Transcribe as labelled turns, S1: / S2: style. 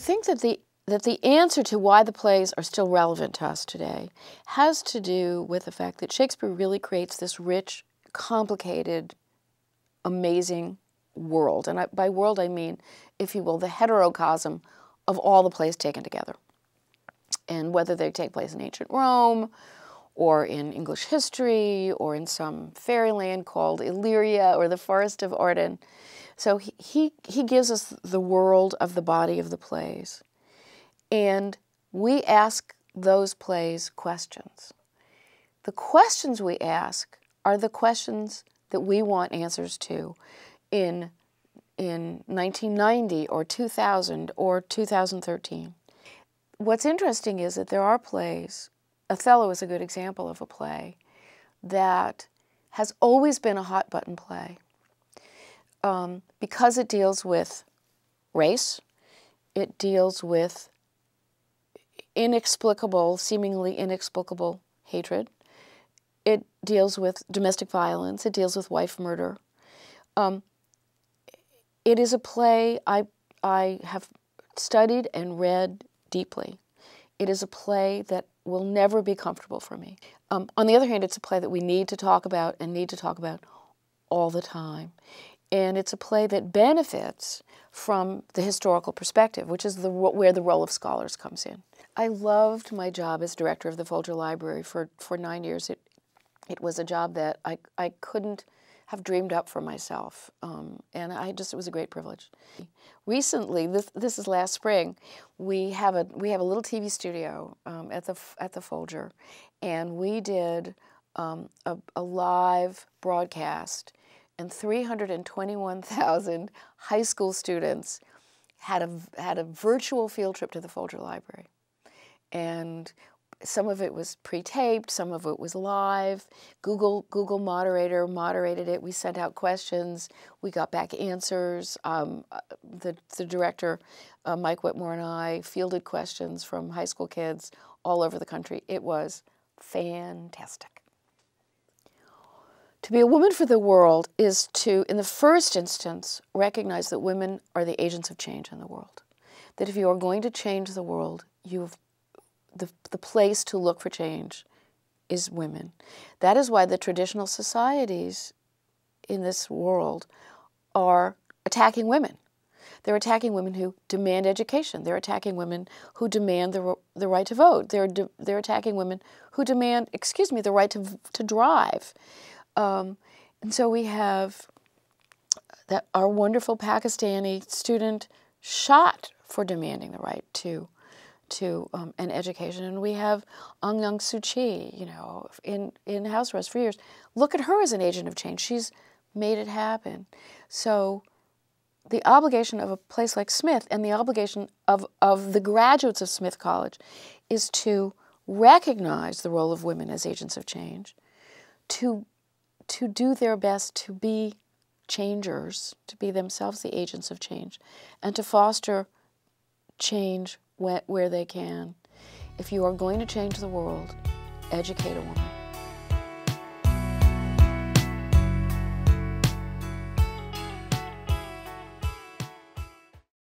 S1: think that the answer to why the plays are still relevant to us today has to do with the fact that Shakespeare really creates this rich, complicated, amazing world. And by world I mean, if you will, the heterocosm of all the plays taken together. And whether they take place in ancient Rome, or in English history, or in some fairyland called Illyria, or the Forest of Arden. So he gives us the world of the body of the plays. And we ask those plays questions. The questions we ask are the questions that we want answers to in 1990 or 2000 or 2013. What's interesting is that there are plays, Othello is a good example of a play, that has always been a hot button play because it deals with race, it deals with inexplicable, seemingly inexplicable hatred, it deals with domestic violence, it deals with wife murder. It is a play I have studied and read deeply. It is a play that will never be comfortable for me. On the other hand, it's a play that we need to talk about and need to talk about all the time. And it's a play that benefits from the historical perspective, which is where the role of scholars comes in. I loved my job as director of the Folger Library for 9 years. It was a job that I couldn't have dreamed up for myself, and it was a great privilege. Recently, this is last spring, we have a little TV studio at the Folger, and we did a live broadcast, and 321,000 high school students had a virtual field trip to the Folger Library, and some of it was pre-taped, some of it was live. Google moderator moderated it. We sent out questions. We got back answers. The director, Mike Whitmore, and I fielded questions from high school kids all over the country. It was fantastic. To be a woman for the world is to, in the first instance, recognize that women are the agents of change in the world. That if you are going to change the world, the place to look for change is women. That is why the traditional societies in this world are attacking women. They're attacking women who demand education. They're attacking women who demand the right to vote. They're attacking women who demand, the right to drive. And so we have our wonderful Pakistani student shot for demanding the right to an education, and we have Aung San Suu Kyi, in house arrest for years. Look at her as an agent of change. She's made it happen. So the obligation of a place like Smith and the obligation of the graduates of Smith College is to recognize the role of women as agents of change, to do their best to be changers, to be themselves the agents of change, and to foster change where they can. If you are going to change the world, educate a woman.